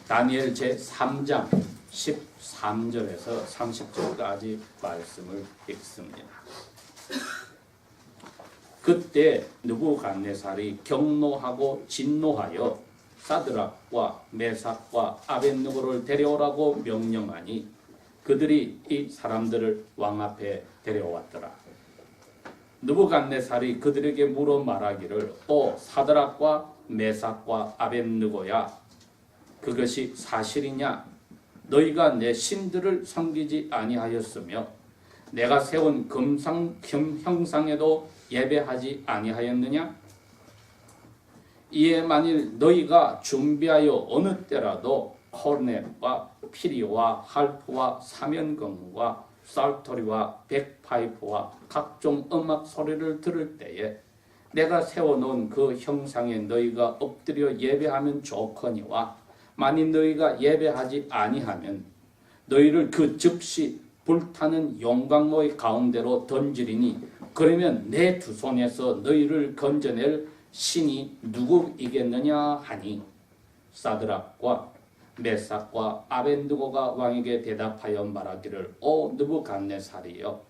다니엘 제3장 13절에서 30절까지 말씀을 읽습니다. 그때 느부갓네살이 경노하고 진노하여 사드락과 메삭과 아벳느고를 데려오라고 명령하니 그들이 이 사람들을 왕 앞에 데려왔더라. 느부갓네살이 그들에게 물어 말하기를 오 사드락과 메삭과 아벳느고야, 그것이 사실이냐? 너희가 내 신들을 섬기지 아니하였으며 내가 세운 금상 형상에도 예배하지 아니하였느냐? 이에 만일 너희가 준비하여 어느 때라도 코르넷과 피리와 할프와 사면금과 쌀토리와 백파이프와 각종 음악 소리를 들을 때에 내가 세워놓은 그 형상에 너희가 엎드려 예배하면 좋거니와 만일 너희가 예배하지 아니하면 너희를 그 즉시 불타는 용광로의 가운데로 던지리니 그러면 내 두 손에서 너희를 건져낼 신이 누구이겠느냐 하니 사드락과 메삭과 아벳느고가 왕에게 대답하여 말하기를 오 느부갓네살이여,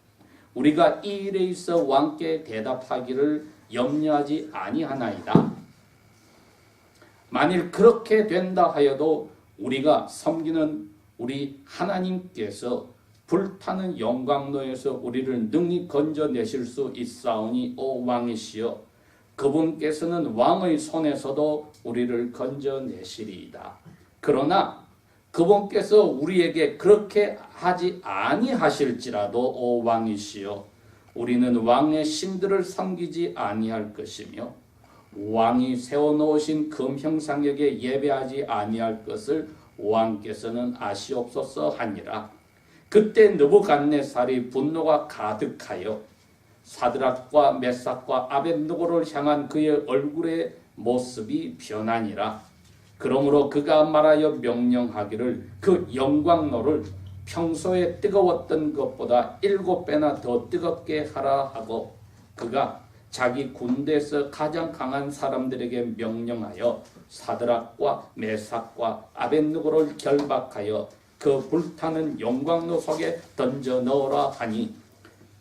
우리가 이 일에 있어 왕께 대답하기를 염려하지 아니하나이다. 만일 그렇게 된다 하여도 우리가 섬기는 우리 하나님께서 불타는 영광로에서 우리를 능히 건져내실 수 있사오니 오 왕이시여, 그분께서는 왕의 손에서도 우리를 건져내시리이다. 그러나 그분께서 우리에게 그렇게 하지 아니하실지라도 오 왕이시여, 우리는 왕의 신들을 섬기지 아니할 것이며 왕이 세워놓으신 금형상에게 예배하지 아니할 것을 왕께서는 아시옵소서 하니라. 그때 느부갓네살이 분노가 가득하여 사드락과 메삭과 아벳느고를 향한 그의 얼굴의 모습이 변하니라. 그러므로 그가 말하여 명령하기를 그 영광로를 평소에 뜨거웠던 것보다 7배나 더 뜨겁게 하라 하고 그가 자기 군대에서 가장 강한 사람들에게 명령하여 사드락과 메삭과 아벳느고를 결박하여 그 불타는 영광로 속에 던져 넣으라 하니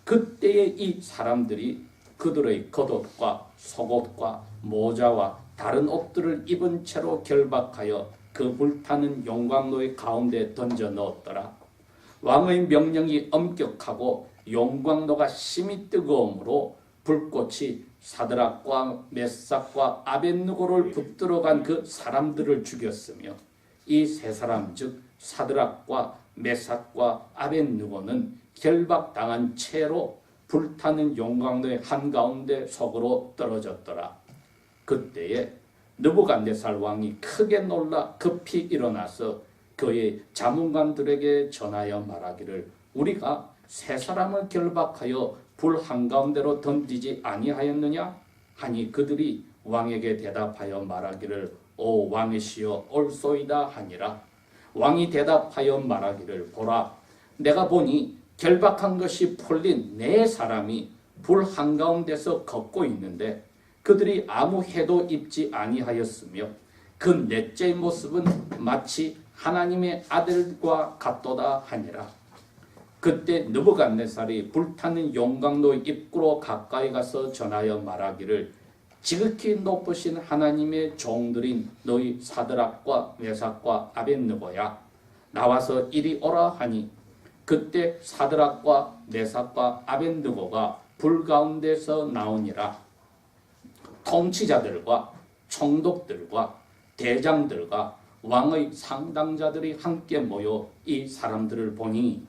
그때에 이 사람들이 그들의 겉옷과 속옷과 모자와 다른 옷들을 입은 채로 결박하여 그 불타는 용광로의 가운데 던져 넣었더라. 왕의 명령이 엄격하고 용광로가 심히 뜨거움으로 불꽃이 사드락과 메삭과 아벳느고를 붙들어간 그 사람들을 죽였으며 이 세 사람 즉 사드락과 메삭과 아벳느고는 결박당한 채로 불타는 용광로의 한가운데 속으로 떨어졌더라. 그때에 느부갓네살 왕이 크게 놀라 급히 일어나서 그의 자문관들에게 전하여 말하기를 우리가 세 사람을 결박하여 불 한가운데로 던지지 아니하였느냐 하니 그들이 왕에게 대답하여 말하기를 오 왕이시여 옳소이다 하니라. 왕이 대답하여 말하기를 보라, 내가 보니 결박한 것이 풀린 네 사람이 불 한가운데서 걷고 있는데 그들이 아무 해도 입지 아니하였으며 그 넷째의 모습은 마치 하나님의 아들과 같도다 하니라. 그때 느부갓네살이 불타는 용광로 입구로 가까이 가서 전하여 말하기를 지극히 높으신 하나님의 종들인 너희 사드락과 메삭과 아벳느고야, 나와서 이리 오라 하니 그때 사드락과 메삭과 아벳느고가 불 가운데서 나오니라. 통치자들과 총독들과 대장들과 왕의 상당자들이 함께 모여 이 사람들을 보니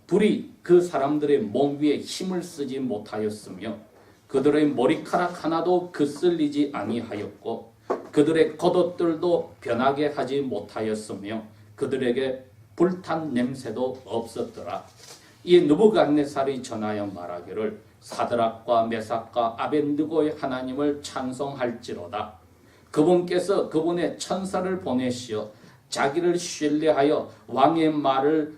불이 그 사람들의 몸 위에 힘을 쓰지 못하였으며 그들의 머리카락 하나도 그슬리지 아니하였고 그들의 겉옷들도 변하게 하지 못하였으며 그들에게 불탄 냄새도 없었더라. 이 느부갓네살이 전하여 말하기를 사드락과 메삭과 아벳느고의 하나님을 찬송할지로다. 그분께서 그분의 천사를 보내시어 자기를 신뢰하여 왕의 말을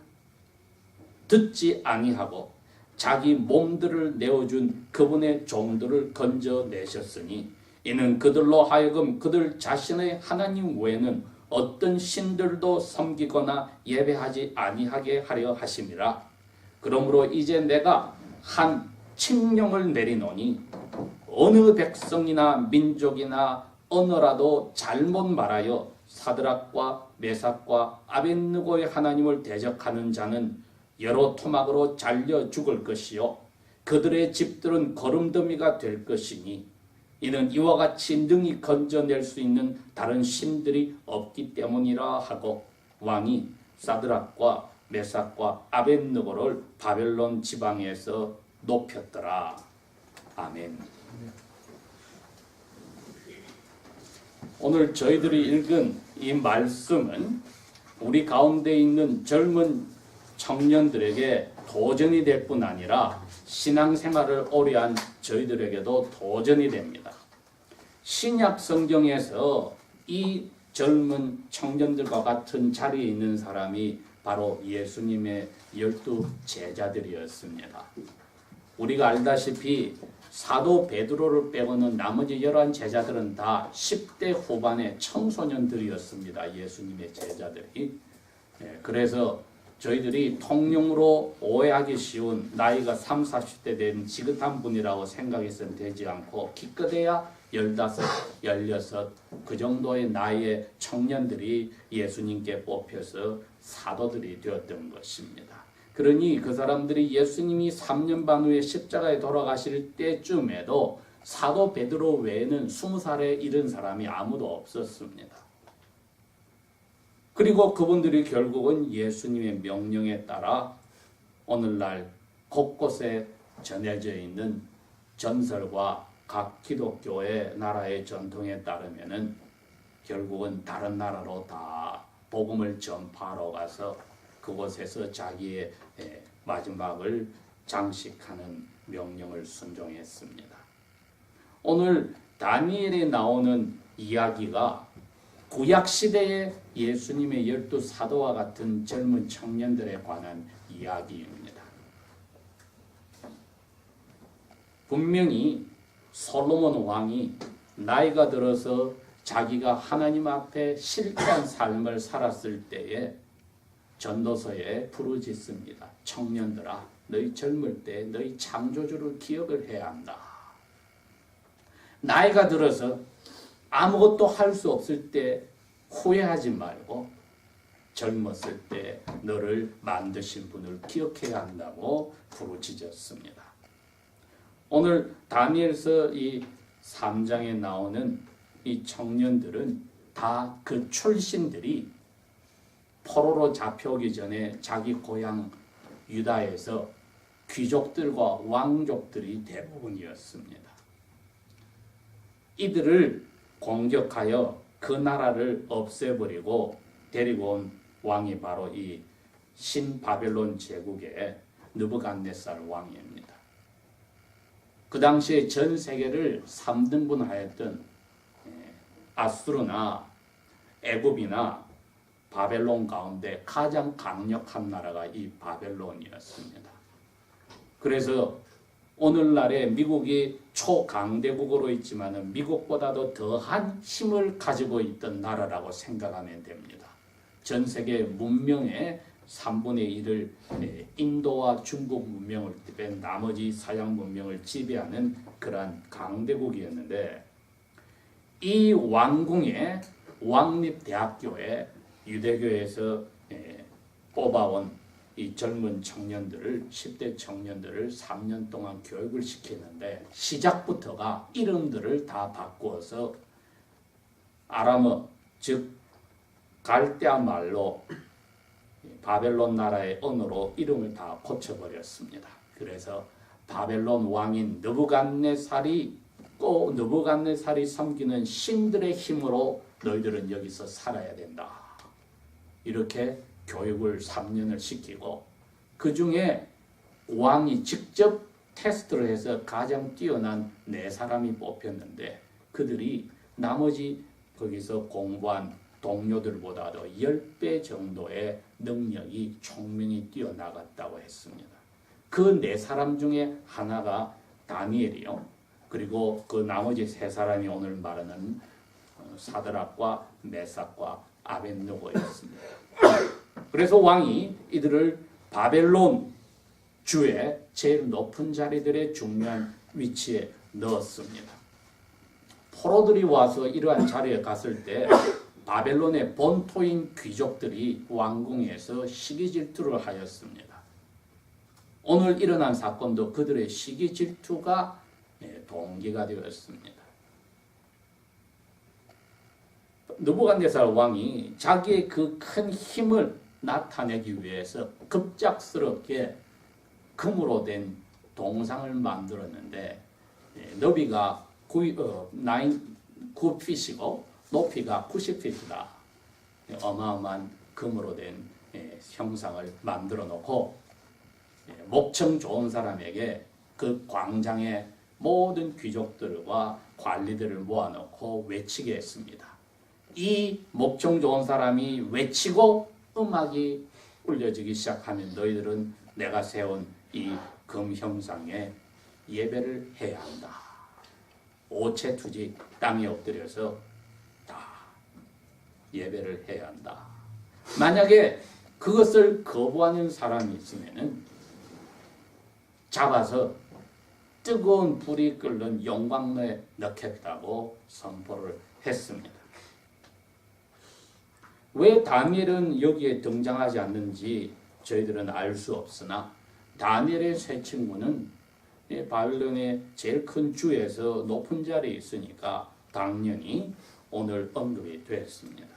듣지 아니하고 자기 몸들을 내어준 그분의 종들을 건져내셨으니 이는 그들로 하여금 그들 자신의 하나님 외에는 어떤 신들도 섬기거나 예배하지 아니하게 하려 하심이라. 그러므로 이제 내가 한 칙령을 내리노니 어느 백성이나 민족이나 언어라도 잘못 말하여 사드락과 메삭과 아벳느고의 하나님을 대적하는 자는 여러 토막으로 잘려 죽을 것이요 그들의 집들은 거름더미가 될 것이니 이는 이와 같이 능히 건져낼 수 있는 다른 신들이 없기 때문이라 하고 왕이 사드락과 메삭과 아벳느고를 바벨론 지방에서 높였더라. 아멘. 오늘 저희들이 읽은 이 말씀은 우리 가운데 있는 젊은 청년들에게 도전이 될 뿐 아니라 신앙생활을 오래 한 저희들에게도 도전이 됩니다. 신약 성경에서 이 젊은 청년들과 같은 자리에 있는 사람이 바로 예수님의 12 제자들이었습니다. 우리가 알다시피 사도 베드로를 빼고는 나머지 11 제자들은 다 10대 후반의 청소년들이었습니다. 예수님의 제자들이. 그래서 저희들이 통용으로 오해하기 쉬운 나이가 30, 40대 된 지긋한 분이라고 생각해서는 되지 않고 기껏해야 15, 16 그 정도의 나이의 청년들이 예수님께 뽑혀서 사도들이 되었던 것입니다. 그러니 그 사람들이 예수님이 3년 반 후에 십자가에 돌아가실 때쯤에도 사도 베드로 외에는 20살에 이른 사람이 아무도 없었습니다. 그리고 그분들이 결국은 예수님의 명령에 따라 오늘날 곳곳에 전해져 있는 전설과 각 기독교의 나라의 전통에 따르면은 결국은 다른 나라로 다 복음을 전파하러 가서 그곳에서 자기의 마지막을 장식하는 명령을 순종했습니다. 오늘 다니엘에 나오는 이야기가 구약시대의 예수님의 12 사도와 같은 젊은 청년들에 관한 이야기입니다. 분명히 솔로몬 왕이 나이가 들어서 자기가 하나님 앞에 실패한 삶을 살았을 때에 전도서에 부르짖습니다. 청년들아, 너희 젊을 때 너희 창조주를 기억을 해야 한다. 나이가 들어서 아무것도 할 수 없을 때 후회하지 말고 젊었을 때 너를 만드신 분을 기억해야 한다고 부르짖었습니다. 오늘 다니엘서 이 3장에 나오는 이 청년들은 다 그 출신들이 포로로 잡혀오기 전에 자기 고향 유다에서 귀족들과 왕족들이 대부분이었습니다. 이들을 공격하여 그 나라를 없애버리고 데리고 온 왕이 바로 이 신바벨론 제국의 느부갓네살 왕입니다. 그 당시에 전 세계를 3등분하였던 아수르나 애굽이나 바벨론 가운데 가장 강력한 나라가 이 바벨론이었습니다. 그래서 오늘날의 미국이 초강대국으로 있지만 미국보다도 더한 힘을 가지고 있던 나라라고 생각하면 됩니다. 전 세계 문명의 3분의 1을 인도와 중국 문명을 뺀 나머지 서양 문명을 지배하는 그러한 강대국이었는데 이 왕궁의 왕립대학교에 유대교에서 뽑아온 이 젊은 청년들을 10대 청년들을 3년 동안 교육을 시키는데 시작부터가 이름들을 다 바꾸어서 아람어 즉 갈대아 말로 바벨론 나라의 언어로 이름을 다 고쳐버렸습니다. 그래서 바벨론 왕인 느부갓네살이 섬기는 신들의 힘으로 너희들은 여기서 살아야 된다. 이렇게 교육을 3년을 시키고 그 중에 왕이 직접 테스트를 해서 가장 뛰어난 4사람이 뽑혔는데 그들이 나머지 거기서 공부한 동료들보다도 10배 정도의 능력이 총명이 뛰어나갔다고 했습니다. 그 4사람 중에 하나가 다니엘이요. 그리고 그 나머지 3사람이 오늘 말하는 사드락과 메삭과 아벳느고였습니다. 그래서 왕이 이들을 바벨론 주의 제일 높은 자리들의 중요한 위치에 넣었습니다. 포로들이 와서 이러한 자리에 갔을 때 바벨론의 본토인 귀족들이 왕궁에서 시기 질투를 하였습니다. 오늘 일어난 사건도 그들의 시기 질투가 동기가 되었습니다. 느부갓네살 왕이 자기의 그 큰 힘을 나타내기 위해서 급작스럽게 금으로 된 동상을 만들었는데 너비가 9핏이고 높이가 90핏이다. 어마어마한 금으로 된 형상을 만들어 놓고 목청 좋은 사람에게 그 광장의 모든 귀족들과 관리들을 모아놓고 외치게 했습니다. 이 목청 좋은 사람이 외치고 음악이 울려지기 시작하면 너희들은 내가 세운 이 금 형상에 예배를 해야 한다. 오체투지 땅에 엎드려서 다 예배를 해야 한다. 만약에 그것을 거부하는 사람이 있으면은 잡아서 뜨거운 불이 끓는 용광로에 넣겠다고 선포를 했습니다. 왜 다니엘은 여기에 등장하지 않는지 저희들은 알 수 없으나 다니엘의 세 친구는 바벨론의 제일 큰 주에서 높은 자리에 있으니까 당연히 오늘 언급이 되었습니다.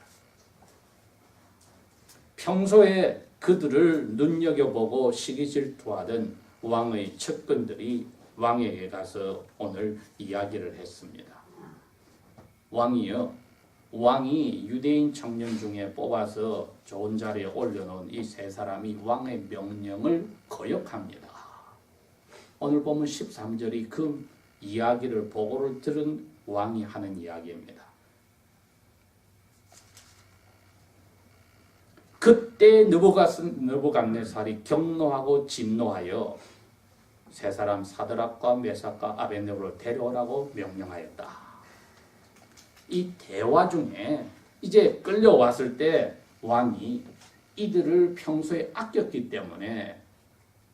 평소에 그들을 눈여겨보고 시기질투하던 왕의 측근들이 왕에게 가서 오늘 이야기를 했습니다. 왕이 유대인 청년 중에 뽑아서 좋은 자리에 올려놓은 이 세 사람이 왕의 명령을 거역합니다. 오늘 보면 13절이 그 이야기를 보고를 들은 왕이 하는 이야기입니다. 그때 느부갓네살이 경노하고 진노하여 세 사람 사드락과 메삭과 아벳느고를 데려오라고 명령하였다. 이 대화 중에 이제 끌려왔을 때 왕이 이들을 평소에 아꼈기 때문에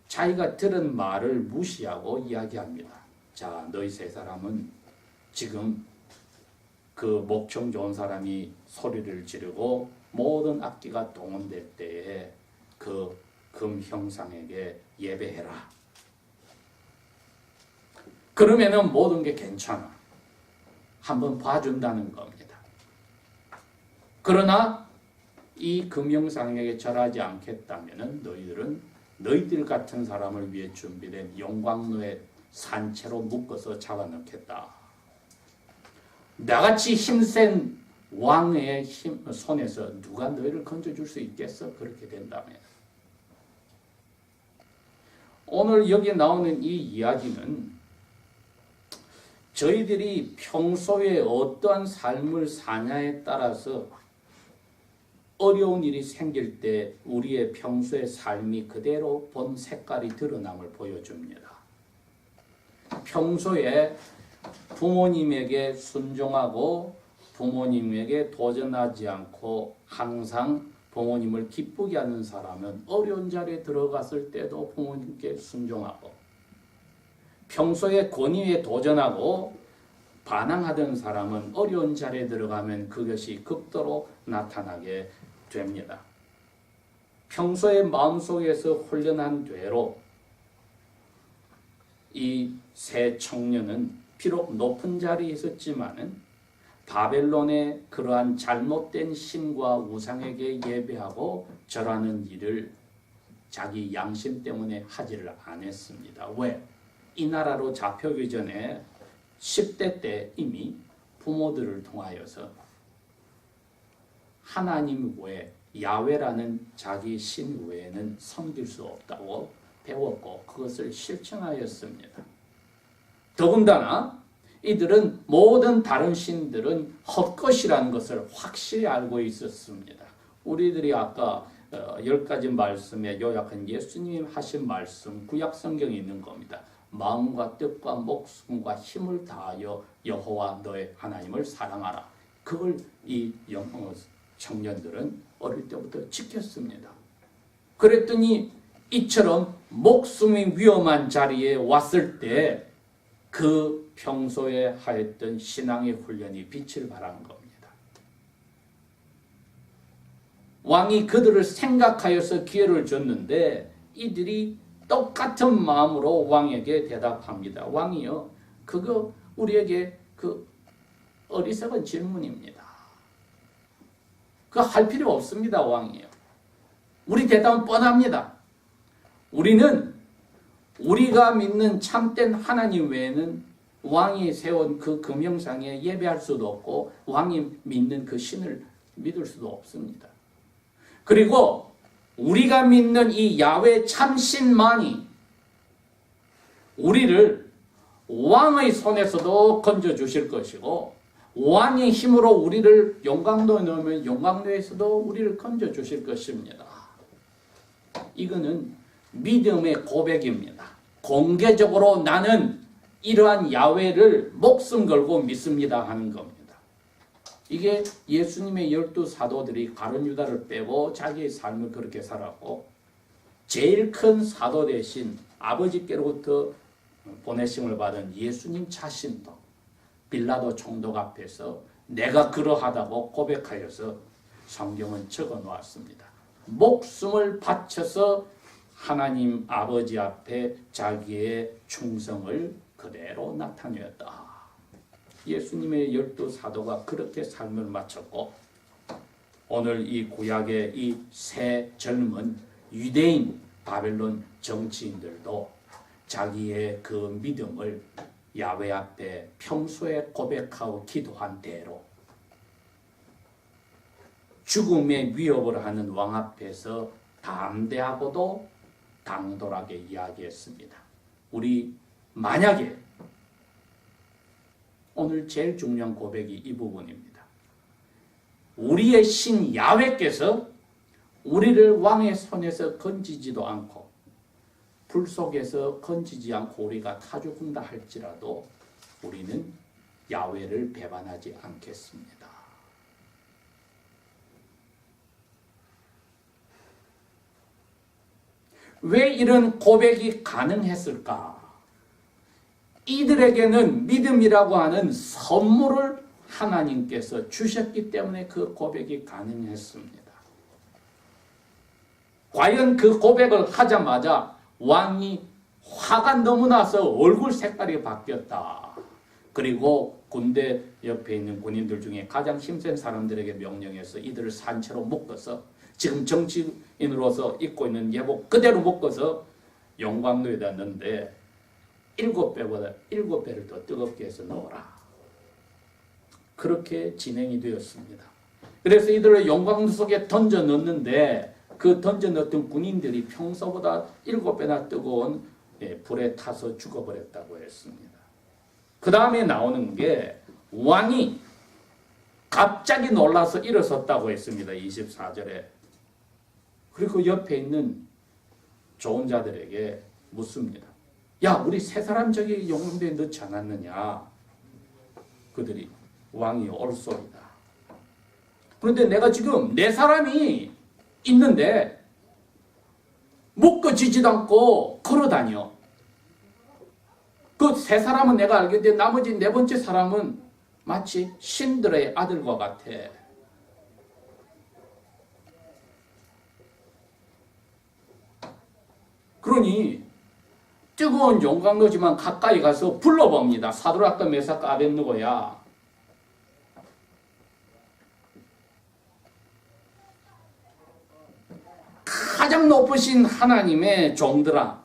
자기가 들은 말을 무시하고 이야기합니다. 자, 너희 세 사람은 지금 그 목청 좋은 사람이 소리를 지르고 모든 악기가 동원될 때에 그 금 형상에게 예배해라. 그러면은 모든 게 괜찮아. 한번 봐준다는 겁니다. 그러나 이 금형상에게 절하지 않겠다면 너희들은 너희들 같은 사람을 위해 준비된 용광로에 산채로 묶어서 잡아넣겠다. 나같이 힘센 왕의 손에서 누가 너희를 건져줄 수 있겠어? 그렇게 된다면. 오늘 여기 나오는 이 이야기는 저희들이 평소에 어떠한 삶을 사냐에 따라서 어려운 일이 생길 때 우리의 평소의 삶이 그대로 본 색깔이 드러남을 보여줍니다. 평소에 부모님에게 순종하고 부모님에게 도전하지 않고 항상 부모님을 기쁘게 하는 사람은 어려운 자리에 들어갔을 때도 부모님께 순종하고 평소에 권위에 도전하고 반항하던 사람은 어려운 자리에 들어가면 그것이 극도로 나타나게 됩니다. 평소에 마음속에서 훈련한 대로 이 세 청년은 비록 높은 자리에 있었지만은 바벨론의 그러한 잘못된 신과 우상에게 예배하고 절하는 일을 자기 양심 때문에 하지를 않았습니다. 왜? 이 나라로 잡혀오기 전에 10대 때 이미 부모들을 통하여서 하나님 외에 야훼라는 자기 신 외에는 섬길 수 없다고 배웠고 그것을 실천하였습니다. 더군다나 이들은 모든 다른 신들은 헛것이라는 것을 확실히 알고 있었습니다. 우리들이 아까 10가지 말씀에 요약한 예수님이 하신 말씀 구약 성경에 있는 겁니다. 마음과 뜻과 목숨과 힘을 다하여 여호와 너의 하나님을 사랑하라. 그걸 이 청년들은 어릴 때부터 지켰습니다. 그랬더니 이처럼 목숨이 위험한 자리에 왔을 때 그 평소에 하였던 신앙의 훈련이 빛을 발한 겁니다. 왕이 그들을 생각하여서 기회를 줬는데 이들이 똑같은 마음으로 왕에게 대답합니다. 왕이요, 그거 우리에게 그 어리석은 질문입니다. 그거 할 필요 없습니다, 왕이요. 우리 대답은 뻔합니다. 우리는 우리가 믿는 참된 하나님 외에는 왕이 세운 그 금형상에 예배할 수도 없고 왕이 믿는 그 신을 믿을 수도 없습니다. 그리고 우리가 믿는 이 야훼 참신만이 우리를 왕의 손에서도 건져주실 것이고 왕의 힘으로 우리를 용광로에 넣으면 용광로에서도 우리를 건져주실 것입니다. 이거는 믿음의 고백입니다. 공개적으로 나는 이러한 야훼를 목숨 걸고 믿습니다 하는 겁니다. 이게 예수님의 12사도들이 가룟 유다를 빼고 자기의 삶을 그렇게 살았고 제일 큰 사도 대신 아버지께로부터 보내심을 받은 예수님 자신도 빌라도 총독 앞에서 내가 그러하다고 고백하여서 성경은 적어 놓았습니다. 목숨을 바쳐서 하나님 아버지 앞에 자기의 충성을 그대로 나타내었다. 예수님의 12사도가 그렇게 삶을 마쳤고 오늘 이 구약의 이 새 젊은 유대인 바벨론 정치인들도 자기의 그 믿음을 야훼 앞에 평소에 고백하고 기도한 대로 죽음의 위협을 하는 왕 앞에서 담대하고도 당돌하게 이야기했습니다. 우리 만약에 오늘 제일 중요한 고백이 이 부분입니다. 우리의 신 야훼께서 우리를 왕의 손에서 건지지도 않고 불 속에서 건지지 않고 우리가 타 죽는다 할지라도 우리는 야훼를 배반하지 않겠습니다. 왜 이런 고백이 가능했을까? 이들에게는 믿음이라고 하는 선물을 하나님께서 주셨기 때문에 그 고백이 가능했습니다. 과연 그 고백을 하자마자 왕이 화가 너무 나서 얼굴 색깔이 바뀌었다. 그리고 군대 옆에 있는 군인들 중에 가장 힘센 사람들에게 명령해서 이들을 산채로 묶어서 지금 정치인으로서 입고 있는 예복 그대로 묶어서 용광로에다 넣는데 7배보다 7배를 더 뜨겁게 해서 넣어라. 그렇게 진행이 되었습니다. 그래서 이들을 용광로 속에 던져 넣는데 그 던져 넣었던 군인들이 평소보다 7배나 뜨거운 불에 타서 죽어버렸다고 했습니다. 그 다음에 나오는 게 왕이 갑자기 놀라서 일어섰다고 했습니다. 24절에. 그리고 옆에 있는 좋은 자들에게 묻습니다. 야, 우리 세 사람 저기 용광로에 넣지 않았느냐? 그들이 왕이 옳소이다. 그런데 내가 지금 네 사람이 있는데 묶어지지도 않고 걸어다녀. 그 세 사람은 내가 알겠는데 나머지 네 번째 사람은 마치 신들의 아들과 같아. 그러니 뜨거운 용광로지만 가까이 가서 불러봅니다. 사드락과 메삭과 아벳느고야. 가장 높으신 하나님의 종들아,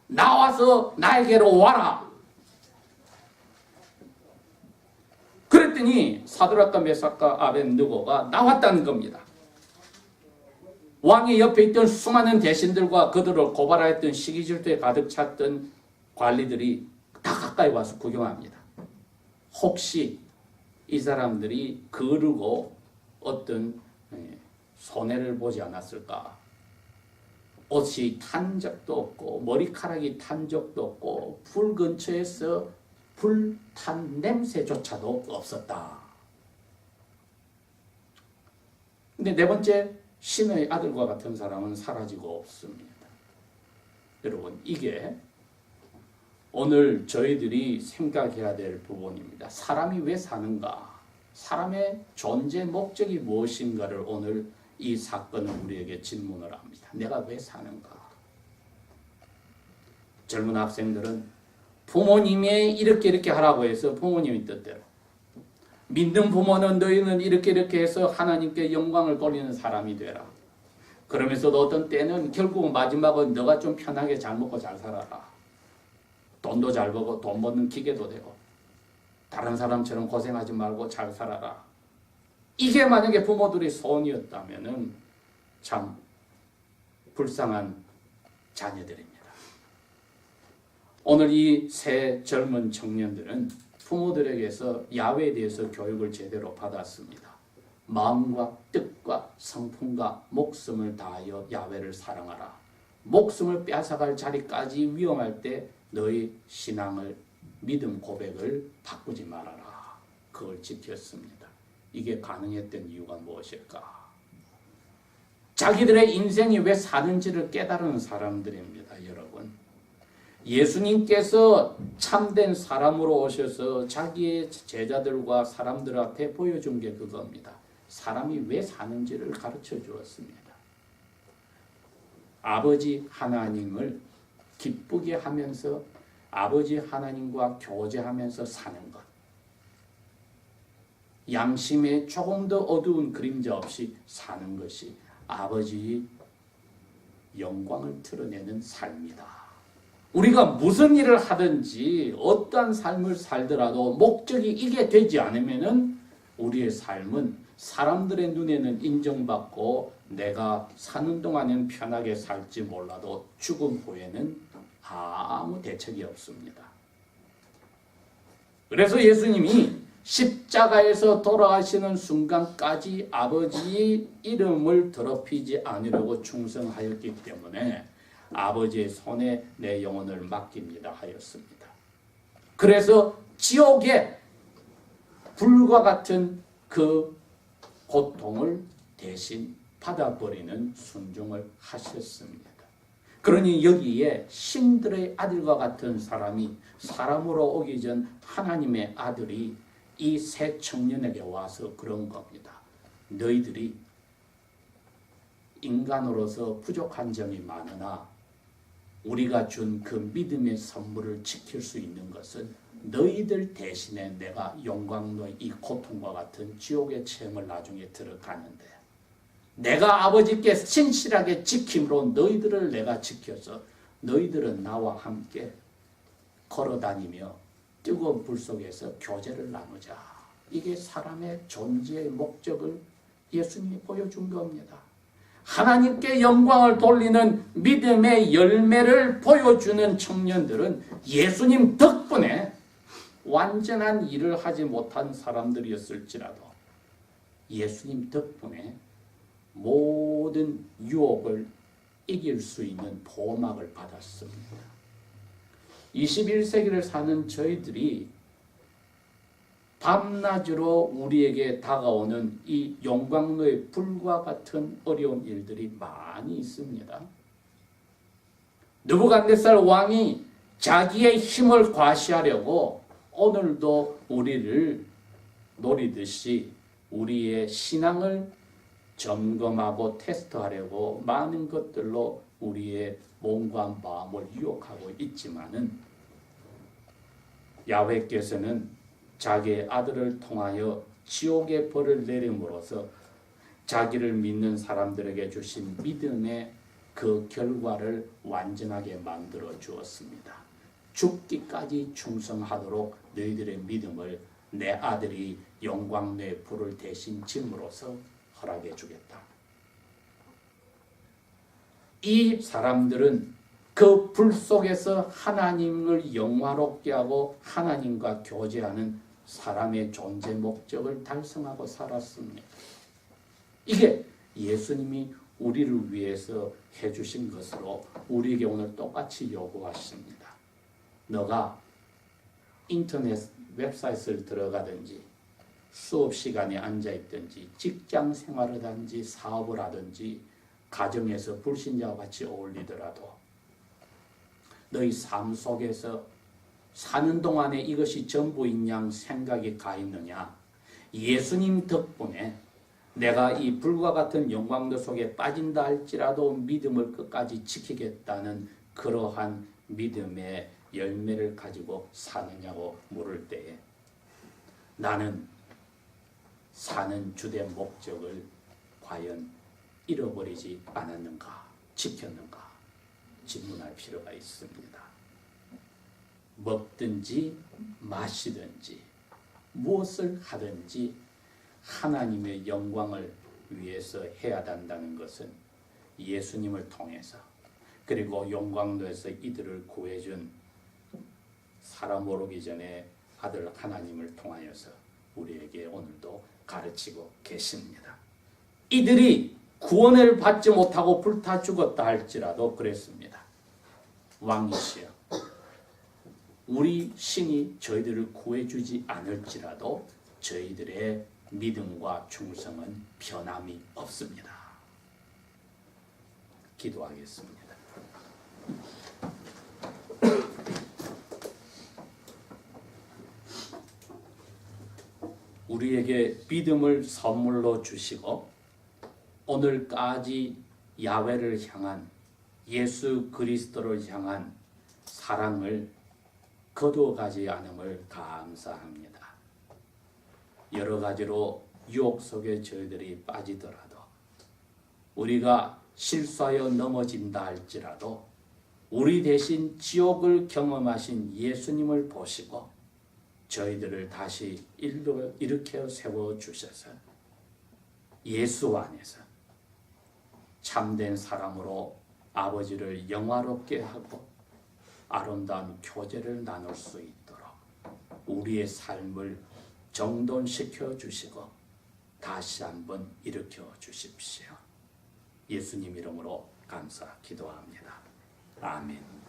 나와서 나에게로 와라. 그랬더니 사드락과 메삭과 아벳느고가 나왔다는 겁니다. 왕의 옆에 있던 수많은 대신들과 그들을 고발하였던 시기질투에 가득 찼던 관리들이 다 가까이 와서 구경합니다. 혹시 이 사람들이 거르고 어떤 손해를 보지 않았을까? 옷이 탄 적도 없고 머리카락이 탄 적도 없고 불 근처에서 불탄 냄새조차도 없었다. 근데 네 번째, 신의 아들과 같은 사람은 사라지고 없습니다. 여러분, 이게 오늘 저희들이 생각해야 될 부분입니다. 사람이 왜 사는가? 사람의 존재 목적이 무엇인가를 오늘 이 사건은 우리에게 질문을 합니다. 내가 왜 사는가? 젊은 학생들은 부모님이 이렇게 하라고 해서 부모님의 뜻대로, 믿는 부모는 너희는 이렇게 해서 하나님께 영광을 돌리는 사람이 되라. 그러면서도 어떤 때는 결국은 마지막은 너가 좀 편하게 잘 먹고 잘 살아라. 돈도 잘 벌고 돈 버는 기계도 되고 다른 사람처럼 고생하지 말고 잘 살아라. 이게 만약에 부모들의 소원이었다면 참 불쌍한 자녀들입니다. 오늘 이 세 젊은 청년들은 부모들에게서 야훼에 대해서 교육을 제대로 받았습니다. 마음과 뜻과 성품과 목숨을 다하여 야훼를 사랑하라. 목숨을 뺏어갈 자리까지 위험할 때 너희 신앙을, 믿음 고백을 바꾸지 말아라. 그걸 지켰습니다. 이게 가능했던 이유가 무엇일까? 자기들의 인생이 왜 사는지를 깨달은 사람들입니다, 여러분. 예수님께서 참된 사람으로 오셔서 자기의 제자들과 사람들 앞에 보여준 게 그겁니다. 사람이 왜 사는지를 가르쳐 주었습니다. 아버지 하나님을 기쁘게 하면서 아버지 하나님과 교제하면서 사는 것. 양심에 조금 더 어두운 그림자 없이 사는 것이 아버지의 영광을 드러내는 삶이다. 우리가 무슨 일을 하든지 어떠한 삶을 살더라도 목적이 이게 되지 않으면은 우리의 삶은 사람들의 눈에는 인정받고 내가 사는 동안은 편하게 살지 몰라도 죽음 후에는 아무 대책이 없습니다. 그래서 예수님이 십자가에서 돌아가시는 순간까지 아버지의 이름을 더럽히지 않으려고 충성하였기 때문에 아버지의 손에 내 영혼을 맡깁니다 하였습니다. 그래서 지옥에 불과 같은 그 고통을 대신 받아버리는 순종을 하셨습니다. 그러니 여기에 신들의 아들과 같은 사람이 사람으로 오기 전 하나님의 아들이 이 세 청년에게 와서 그런 겁니다. 너희들이 인간으로서 부족한 점이 많으나 우리가 준 그 믿음의 선물을 지킬 수 있는 것은 너희들 대신에 내가 영광로의 이 고통과 같은 지옥의 체험을 나중에 들어가는데 내가 아버지께 신실하게 지킴으로 너희들을 내가 지켜서 너희들은 나와 함께 걸어다니며 뜨거운 불 속에서 교제를 나누자. 이게 사람의 존재의 목적을 예수님이 보여준 겁니다. 하나님께 영광을 돌리는 믿음의 열매를 보여주는 청년들은 예수님 덕분에 완전한 일을 하지 못한 사람들이었을지라도 예수님 덕분에 모든 유혹을 이길 수 있는 보호막을 받았습니다. 21세기를 사는 저희들이 밤낮으로 우리에게 다가오는 이 용광로의 불과 같은 어려운 일들이 많이 있습니다. 느부갓네살 왕이 자기의 힘을 과시하려고 오늘도 우리를 노리듯이 우리의 신앙을 점검하고 테스트하려고 많은 것들로 우리의 몸과 마음을 유혹하고 있지만은 야훼께서는 자기의 아들을 통하여 지옥의 벌을 내림으로써 자기를 믿는 사람들에게 주신 믿음의 그 결과를 완전하게 만들어 주었습니다. 죽기까지 충성하도록 너희들의 믿음을 내 아들이 영광의 불을 대신 짐으로써 허락해 주겠다. 이 사람들은 그 불 속에서 하나님을 영화롭게 하고 하나님과 교제하는 사람의 존재 목적을 달성하고 살았습니다. 이게 예수님이 우리를 위해서 해주신 것으로 우리에게 오늘 똑같이 요구하십니다. 너가 인터넷 웹사이트를 들어가든지 수업 시간에 앉아 있든지 직장 생활을 하든지 사업을 하든지 가정에서 불신자와 같이 어울리더라도 너희 삶 속에서 사는 동안에 이것이 전부인 양 생각이 가 있느냐? 예수님 덕분에 내가 이 불과 같은 영광도 속에 빠진다 할지라도 믿음을 끝까지 지키겠다는 그러한 믿음의 열매를 가지고 사느냐고 물을 때에 나는 사는 주된 목적을 과연 잃어버리지 않았는가, 지켰는가 질문할 필요가 있습니다. 먹든지 마시든지 무엇을 하든지 하나님의 영광을 위해서 해야 한다는 것은 예수님을 통해서 그리고 영광도에서 이들을 구해준 사람 모르기 전에 아들 하나님을 통하여서 우리에게 오늘도 가르치고 계십니다. 이들이 구원을 받지 못하고 불타 죽었다 할지라도 그랬습니다. 왕이시여, 우리 신이 저희들을 구해주지 않을지라도 저희들의 믿음과 충성은 변함이 없습니다. 기도하겠습니다. 우리에게 믿음을 선물로 주시고 오늘까지 야훼를 향한 예수 그리스도를 향한 사랑을 거두어가지 않음을 감사합니다. 여러 가지로 유혹 속에 저희들이 빠지더라도 우리가 실수하여 넘어진다 할지라도 우리 대신 지옥을 경험하신 예수님을 보시고 저희들을 다시 일으켜 세워주셔서 예수 안에서 참된 사람으로 아버지를 영화롭게 하고 아름다운 교제를 나눌 수 있도록 우리의 삶을 정돈시켜 주시고 다시 한번 일으켜 주십시오. 예수님 이름으로 감사 기도합니다. 아멘.